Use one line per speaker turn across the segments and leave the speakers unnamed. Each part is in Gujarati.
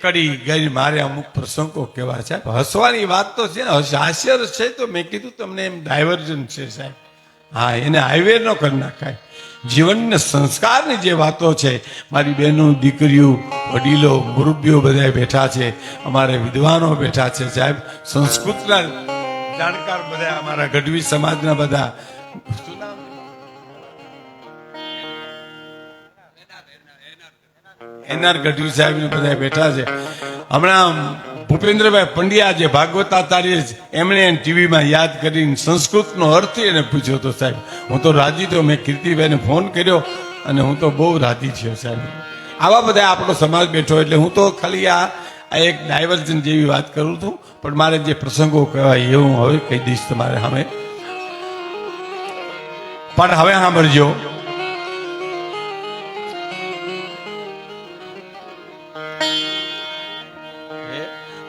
કડી ગઈ મારે અમુક પ્રસંગો કહેવા સાહેબ. હસવાની વાત તો છે ને, હાસ્ય છે તો મેં કીધું તમને એમ ડાયવર્જન છે સાહેબ. હા, એને હાઈવે ન કરી નાખાય. જીવનને સંસ્કારની જે વાતો છે, મારી બહેનો, દીકરીઓ, વડીલો, મુરબ્બીઓ બધા બેઠા છે, અમારે વિદ્વાનો બેઠા છે સાહેબ, સંસ્કૃતના જાણકાર બધા, અમારા ગઢવી સમાજના બધા, શું નામ? એનઆર ગઢવી સાહેબ ને બધા બેઠા છે. હમણાં ભૂપેન્દ્રભાઈ પંડ્યા જે ભાગવતાચાર્ય છે, એમણે ટીવીમાં યાદ કરીને સંસ્કૃતનો અર્થ એને પૂછ્યો હતો સાહેબ. હું તો રાજી થયો, મેં કીર્તિભાઈને ફોન કર્યો અને હું તો બહુ રાજી થયો સાહેબ. આવા બધા આપણો સમાજ બેઠો એટલે હું તો ખાલી આ એક ડાયવર્જન જેવી વાત કરું છું, પણ મારે જે પ્રસંગો કહેવાય એ હું હવે કહી દઈશ તમારે સામે. પણ હવે સાંભળજો,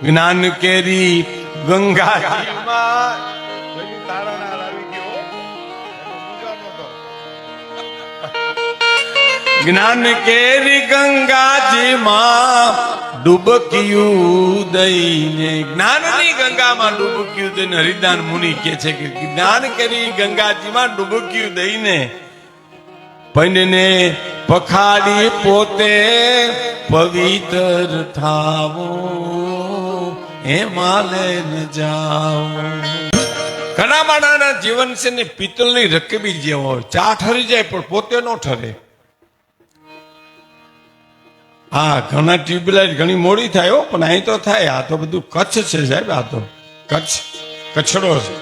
જ્ઞાન કેરી ગંગાજીમાં જ્ઞાન કેરી ગંગાજીમાં ડૂબકિયું દઈને, જ્ઞાનની ગંગામાં ડૂબકિયું દઈને હરિદાન મુનિ કહે છે કે જ્ઞાન કેરી ગંગાજીમાં ડૂબકિયું દઈને પંડને પખાડી પોતે પવિત્ર થાવો એમાં લઈને જાઓ. ઘણા માણસના જીવન છે ને પિત્તળની રકબી જેવો હોય, ચા ઠરી જાય પણ પોતે નો ઠરે. હા, ઘણા ટ્યુબલાઇટ ઘણી મોડી થાય હો, પણ અહીં તો થાય. આ તો બધું કચ્છ છે સાહેબ, આ તો કચ્છડો છે,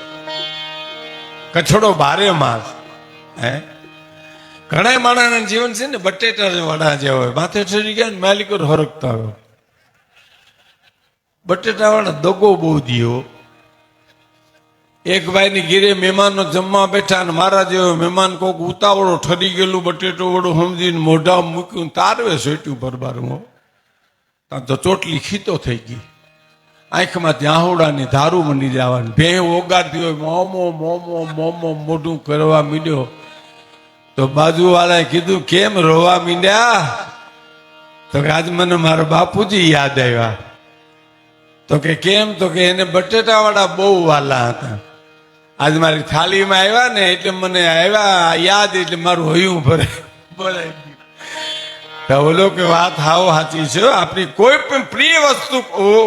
કચ્છડો બારે માસ. હે, ઘણા માણસના જીવન છે ને બટેટા વડા જેવા હોય, માથે ઠરી ગયા ને માલિકો હરકતા હોય. બટેટા વાળા દગો બહુ દિયો. એક ભાઈ ની ઘીરે મહેમાનો જમવા બેઠા અને મારા જેવો મહેમાન કોક ઉતાવળો ઠરી ગયેલું બટેટો વડું સમજીને મોઢા મૂક્યું, તારવે સોટ્યું પરબારમાં, તો ચોટલી ખીતો થઈ ગઈ. આંખમાંથી આહુડાની ધારું મંડી જવાની. ભે ઓગાડતી હોય, મોમો મોમો મોમો મોઢું કરવા માંડ્યો. તો બાજુવાળાએ કીધું, કેમ રોવા માંડ્યા? તો કે આજ મને મારા બાપુજી યાદ આવ્યા. તો કે કેમ? તો કે એને બટેટા વાળા બહુ વાલા હતા. આજ મારી થાળીમાં આવ્યા ને એટલે મને આવ્યા યાદ, એટલે મારું હયું ભરે બોલાય. તો ઓલો કે વાત હાવ સાચી છે. આપણી કોઈ પણ પ્રિય વસ્તુ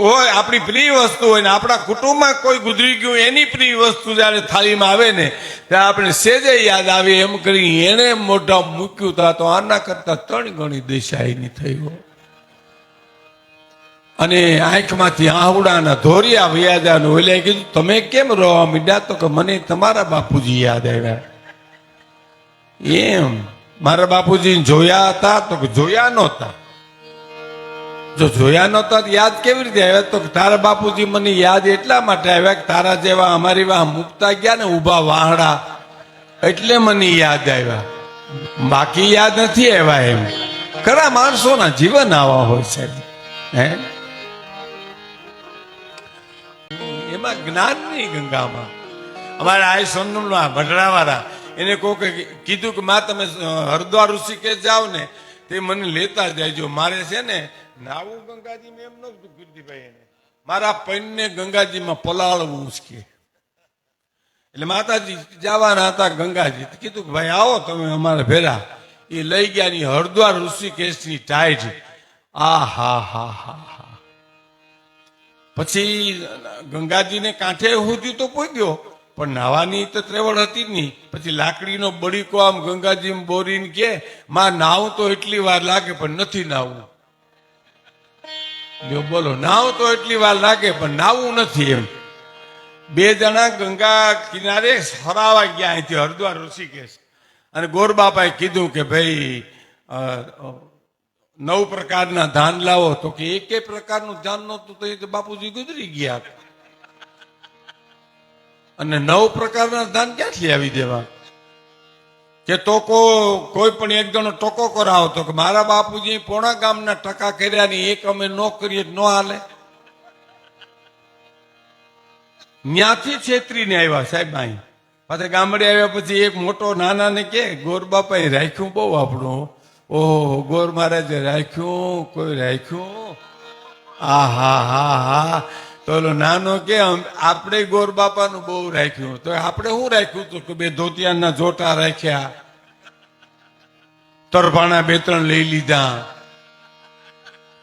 હોય, આપણી પ્રિય વસ્તુ હોય ને આપણા કુટુંબમાં કોઈ ગુજરી ગયું, એની પ્રિય વસ્તુ જયારે થાળીમાં આવે ને ત્યારે આપણે સેજે યાદ આવે એમ કરી એને મોઢા મૂક્યું તા તો આના કરતા 3 ગણી દિશાની થઈ હોય. અને આંખમાંથી આહુડાના ધોરિયા વ્યાજાનું ઓલે કીધું, તમે કેમ રોવા માંડ્યા? તો કે મને તમારા બાપુજી યાદ આવ્યા. એમ મારા બાપુજી જોયા હતા? તો કે જોયા નહોતા. જો જોયા નહોતા યાદ કેવી રીતે આવ્યા? તો તારા બાપુજી મને યાદ એટલા માટે આવ્યા કે તારા જેવા અમારી વાહ મૂકતા ગયા ને ઊભા વાહડા, એટલે મને યાદ આવ્યા. બાકી યાદ નથી આવ્યા. એમ ખરા માણસોના જીવન આવા હોય છે. હે, એમાં જ્ઞાનની ગંગામાં અમારા આ સોનમના ભડરાવાળા એને કોક કીધું કે માં તમે હરિદ્વાર ઋષિકેશ જાઓ ને તે મને લેતા જાયજો. મારે છે ને નાવું ગંગાજીમાં એમ નતું કીર્તિભાઈ, એને મારા પૈણને ગંગાજીમાં પલાળવું કે. એટલે માતાજી જવાના હતા ગંગાજી, કીધું કે ભાઈ આવો તમે અમારા ભેરા. એ લઈ ગયા ની હરિદ્વાર ઋષિકેશની ટાઈટ. આ હા હા હા હા. પછી ગંગાજીને કાંઠે સુધી તો પહોંચ્યો, પણ નાવાની તો ત્રેવડ હતી જ નહીં. પછી લાકડીનો બળીકો આમ ગંગાજી બોરીને કે માં નાવું તો એટલી વાર લાગે પણ નથી નાવું. બોલો, નાવ તો એટલી વાર લાગે પણ નાવું નથી. એમ 2 જણા ગંગા કિનારે ફરાવા ગયા અહીંથી હરિદ્વાર ઋષિકેશ. અને ગોરબાપાએ કીધું કે ભાઈ 9 પ્રકારના ધાન લાવો. તો કે એકે પ્રકારનું ધાન નહોતું, તો એ તો બાપુજી ગુજરી ગયા. અને 9 પ્રકારના ધાન ક્યાંથી આવી દેવા? કે તો કોઈ પણ એક જણો ટોકો કરાવો તો કે મારા બાપુજી પોણા ગામના ટકા કર્યા ની એક અમે ન કરીએ ન હાલે. ન્યાથી છેતરીને આવ્યા સાહેબ. અહીં પાછા ગામડે આવ્યા પછી એક મોટો નાના ને કે ગોર બાપાએ રાખ્યું બહુ આપણું. ઓહો, ગોર મહારાજે રાખ્યું, કોઈ રાખ્યું. આહા હા હા તો ઓલો નાનો કે આપણે ગોર બાપાનું બહુ રાખ્યું તો આપણે શું રાખ્યું હતું કે બે ધોતિયાના જોટા રાખ્યા, તરભાણા 2-3 લઈ લીધા,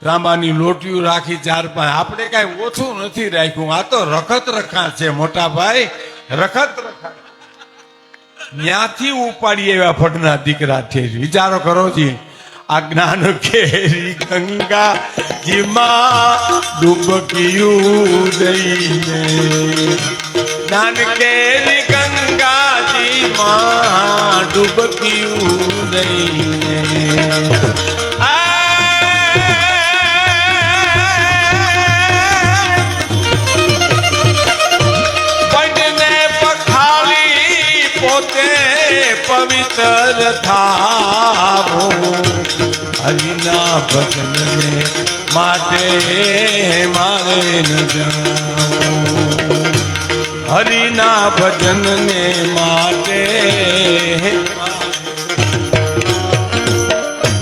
ત્રાંબાની લોટીયું રાખી 4-5. આપણે કઈ ઓછું નથી રાખ્યું. આ તો રખત રખા છે મોટા ભાઈ, રખત રખા. ત્યાંથી ઉપાડી એવા ફળના દીકરા છે. વિચારો કરો જી. આ જ્ઞાન કેરી ગંગા જીમાં ડૂબકીયું દઈને, જ્ઞાન કેરી ગંગા જીમાં ડૂબકીયું દઈને, પવિત્ર થાવો હરિના ભજનને માટે મારે ન જાવું, હરિના ભજનને માટે.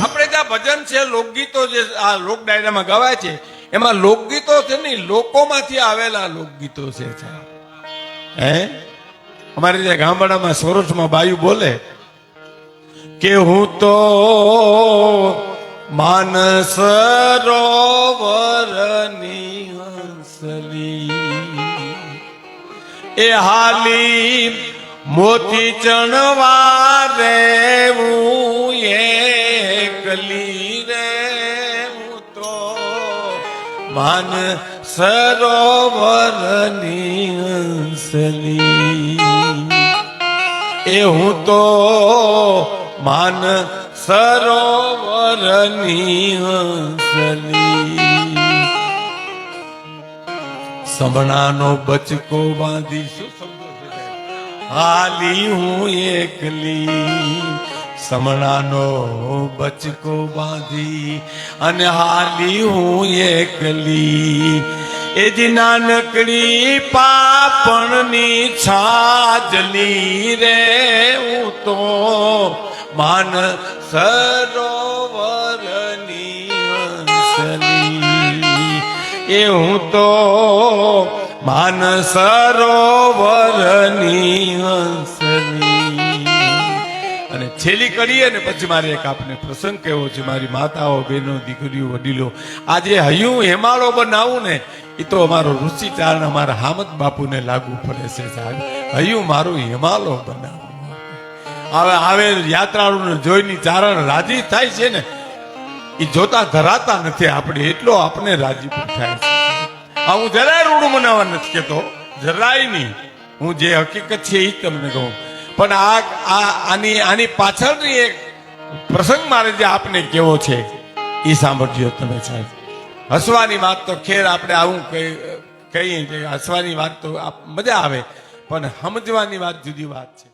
આપણે જ્યાં ભજન છે, લોકગીતો જે આ લોક ડાયરામાં ગવાય છે, એમાં લોકગીતો છે નહીં, લોકોમાંથી આવેલા લોકગીતો છે. હે અમારે ત્યાં ગામડામાં સોરઠમાં બાયુ બોલે કે હું તો માનસ સરોવરની હંસલી એ હાલી મોતી ચણવા રે હું એકલી રે, હું તો માન સરોવરની હંસલી એ હું તો માન સરોવરની હંસલી. સમણાનો બચકો બાંધી હાલી હું એકલી, સમણાનો બચકો બાંધી અને હાલી હું એકલી. એ જ નાનકડી પાપણની છાજલી રે હું તો માન સરોવરની હંસલી, એ હું તો માન સરોવરની હંસલી. અને છેલ્લી કરીએ ને પછી મારે એક આપને પ્રસંગ કહેવો છે. મારી માતાઓ, બહેનો, દીકરીઓ, વડીલો, આજે હયું હેમાળો બનાવું ને એ તો અમારો ઋષિચારણ અમારા હામદ બાપુને લાગુ પડે છે સાહેબ. હયું મારું હિમાલય બનાવું. હવે આવે યાત્રાળુને જોઈને ચારણ રાજી થાય છે ને, એ જોતા ધરાતા નથી આપણે, એટલો આપણે રાજી થાય છે. આ હું જરાય રૂડું મનાવવા નથી કેતો, જરાય નહીં. હું જે હકીકત છે એ તમને કહું. પણ આની પાછળની એક પ્રસંગ મારે જે આપને કેવો છે એ સાંભળજો તમે સાહેબ. હસવાની વાત તો ખેર આપણે આવું કહીએ, હસવાની વાત તો મજા આવે, પણ સમજવાની વાત જુદી વાત છે.